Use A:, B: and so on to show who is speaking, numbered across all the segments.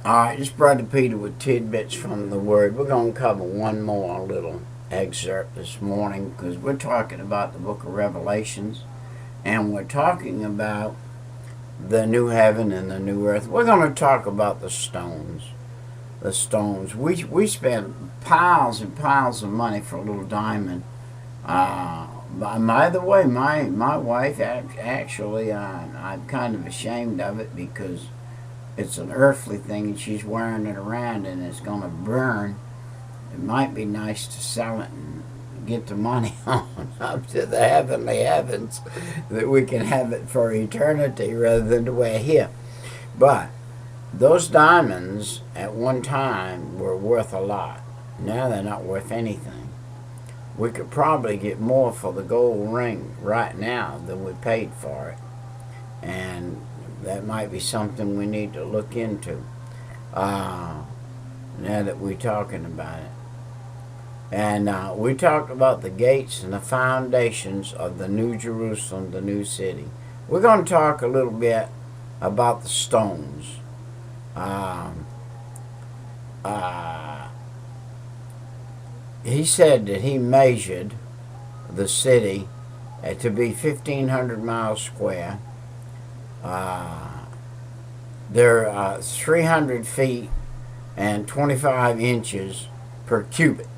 A: Alright, it's Brother Peter with tidbits from the Word. We're going to cover one more little excerpt this morning because we're talking about the book of Revelations, and we're talking about the new heaven and the new earth. We're going to talk about the stones. The stones. We spent piles and piles of money for a little diamond. By the way, my wife, actually, I'm kind of ashamed of it because it's an earthly thing and she's wearing it around and it's going to burn. It might be nice to sell it and get the money on up to the heavenly heavens that we can have it for eternity rather than to wear here. But those diamonds at one time were worth a lot. Now they're not worth anything. We could probably get more for the gold ring right now than we paid for it. And that might be something we need to look into now that we're talking about it. And we talked about the gates and the foundations of the New Jerusalem, the new city. We're going to talk a little bit about the stones. He said that he measured the city to be 1,500 miles square. They're 300 feet and 25 inches per cubit.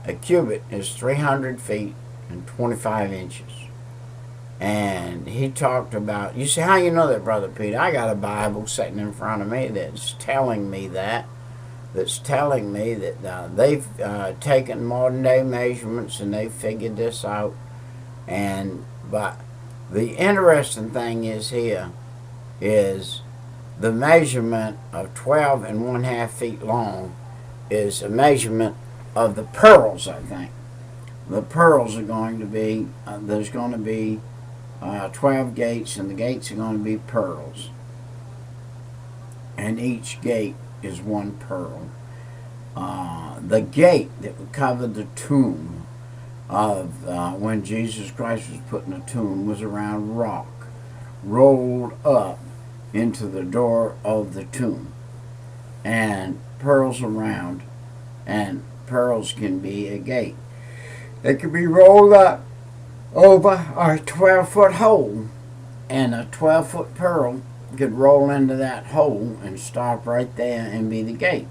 A: A cubit is 300 feet and 25 inches. And he talked about, you say, how you know that, Brother Peter? I got a Bible sitting in front of me that's telling me that. That's telling me that they've taken modern day measurements and they've figured this out. But the interesting thing is here is the measurement of 12 and 1/2 feet long is a measurement of the pearls, I think. The pearls are going to be, there's going to be 12 gates, and the gates are going to be pearls. And each gate is one pearl. The gate that would cover the tomb of when Jesus Christ was put in a tomb was around rock, rolled up into the door of the tomb, and pearls around, and pearls can be a gate. They can be rolled up over a 12-foot hole, and a 12-foot pearl could roll into that hole and stop right there and be the gate.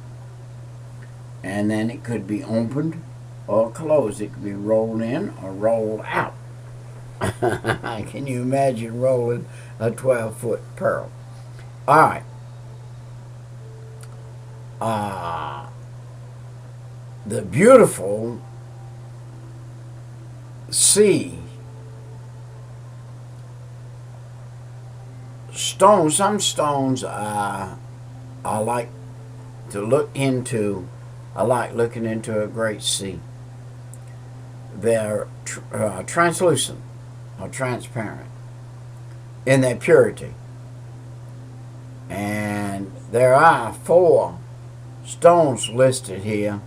A: And then it could be opened or closed. It could be rolled in or rolled out. Can you imagine rolling a 12-foot pearl? All right. The beautiful sea stones. Some stones I like to look into. I like looking into a great sea. They're translucent or transparent in their purity. And there are 4 stones listed here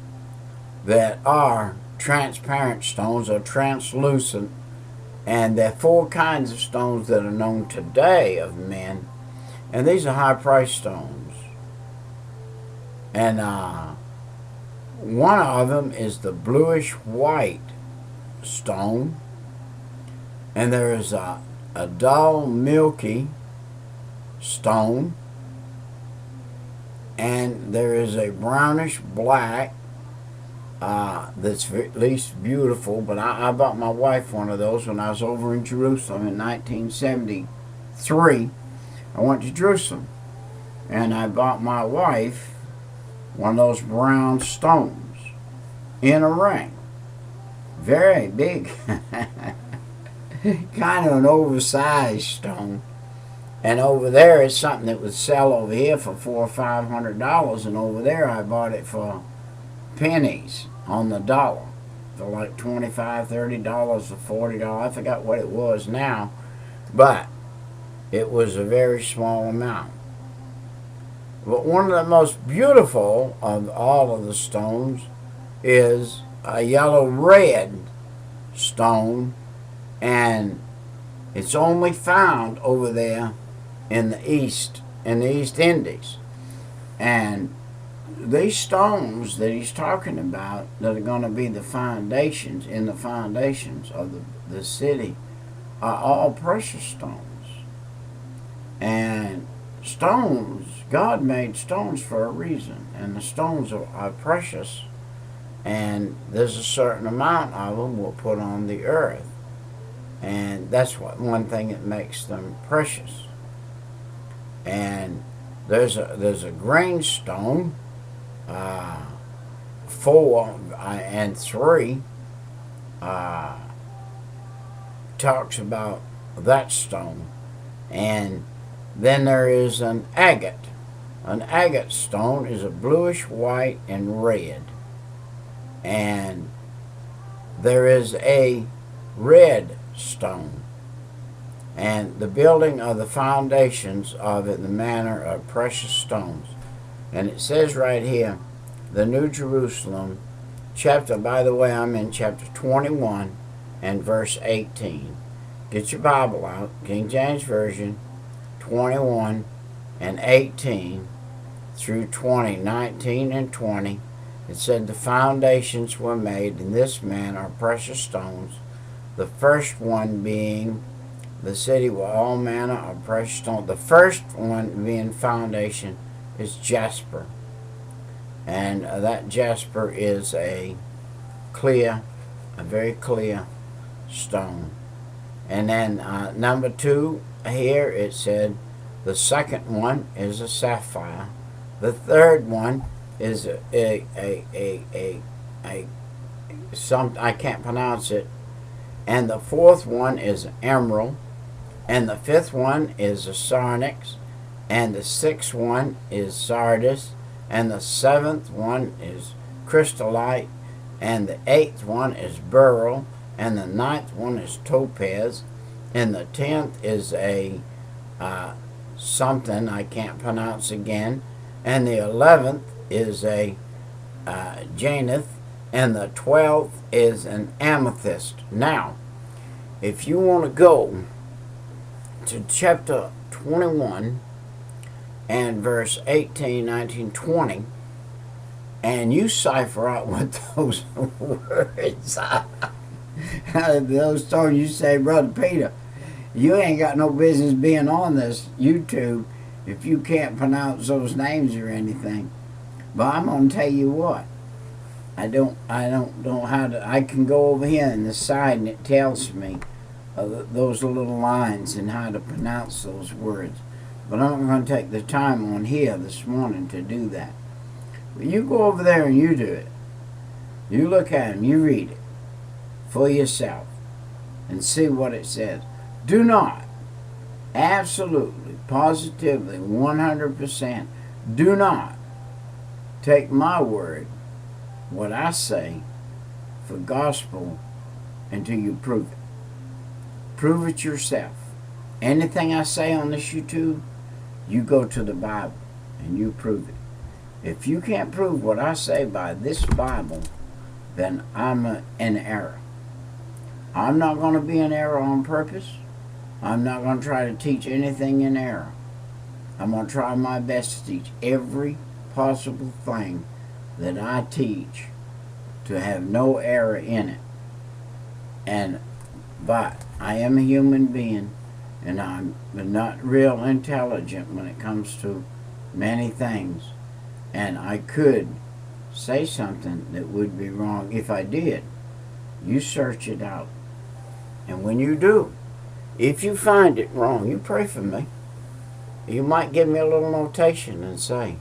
A: that are transparent stones or translucent. And there are 4 kinds of stones that are known today of men. And these are high-priced stones. And one of them is the bluish-white stone. And there is a dull, milky stone. And there is a brownish-black that's at least beautiful, but I bought my wife one of those when I was over in Jerusalem in 1973. I went to Jerusalem, and I bought my wife one of those brown stones in a ring. Very big. Kind of an oversized stone. And over there is something that would sell over here for $400 or $500, and over there I bought it for pennies on the dollar, for like $25, $30, or $40. I forgot what it was now, but it was a very small amount. But one of the most beautiful of all of the stones is a yellow-red stone, and it's only found over there in the East Indies. And these stones that he's talking about that are going to be the foundations, in the foundations of the city, are all precious stones. And stones, God made stones for a reason, and the stones are precious, and there's a certain amount of them we'll put on the earth, and that's one thing that makes them precious. And there's a green stone, 4 and 3 talks about that stone. And then there is an agate. An agate stone is a bluish white and red. And there is a red stone. And the building of the foundations of it in the manner of precious stones. And it says right here, the New Jerusalem, chapter, by the way, I'm in chapter 21 and verse 18. Get your Bible out, King James Version, 21 and 18 through 20, 19 and 20. It said the foundations were made in this manner of precious stones, the first one being the city with all manner of precious stones. The first one being foundation is jasper. And that jasper is a very clear stone. And then number 2 here, it said the second one is a sapphire. The third one is some, I can't pronounce it. And the fourth one is an emerald. And the fifth one is a sardonyx. And the sixth one is sardis. And the seventh one is crystallite. And the eighth one is beryl. And the ninth one is topaz. And the 10th is a something I can't pronounce again. And the 11th is a jacinth. And the 12th is an amethyst. Now, if you want to go to chapter 21 and verse 18, 19, 20, and you cipher out what those words are, those stories, you say, Brother Peter, you ain't got no business being on this YouTube if you can't pronounce those names or anything. But I'm gonna tell you what, I don't know how to. I can go over here on the side and it tells me those little lines and how to pronounce those words. But I'm not going to take the time on here this morning to do that. But you go over there and you do it. You look at them, you read it for yourself and see what it says. Do not, absolutely, positively, 100%, do not take my word, what I say, for gospel until you prove it. Prove it yourself. Anything I say on this YouTube, you go to the Bible and you prove it. If you can't prove what I say by this Bible, then I'm in error. I'm not going to be in error on purpose. I'm not going to try to teach anything in error. I'm going to try my best to teach every possible thing that I teach to have no error in it. But I am a human being, and I'm not real intelligent when it comes to many things. And I could say something that would be wrong. If I did, you search it out. And when you do, if you find it wrong, you pray for me. You might give me a little notation and say,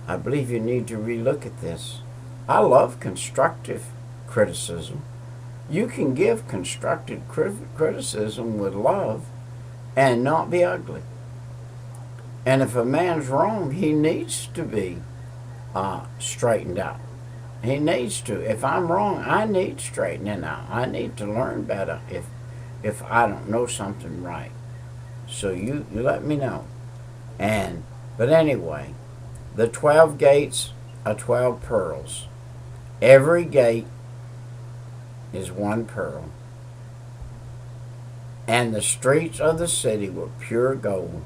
A: I believe you need to relook at this. I love constructive criticism. You can give constructive criticism with love and not be ugly. And if a man's wrong, he needs to be straightened out. He needs to. If I'm wrong, I need straightening out. I need to learn better if I don't know something right. So you let me know. But anyway, the 12 gates are 12 pearls. Every gate is one pearl. And the streets of the city were pure gold.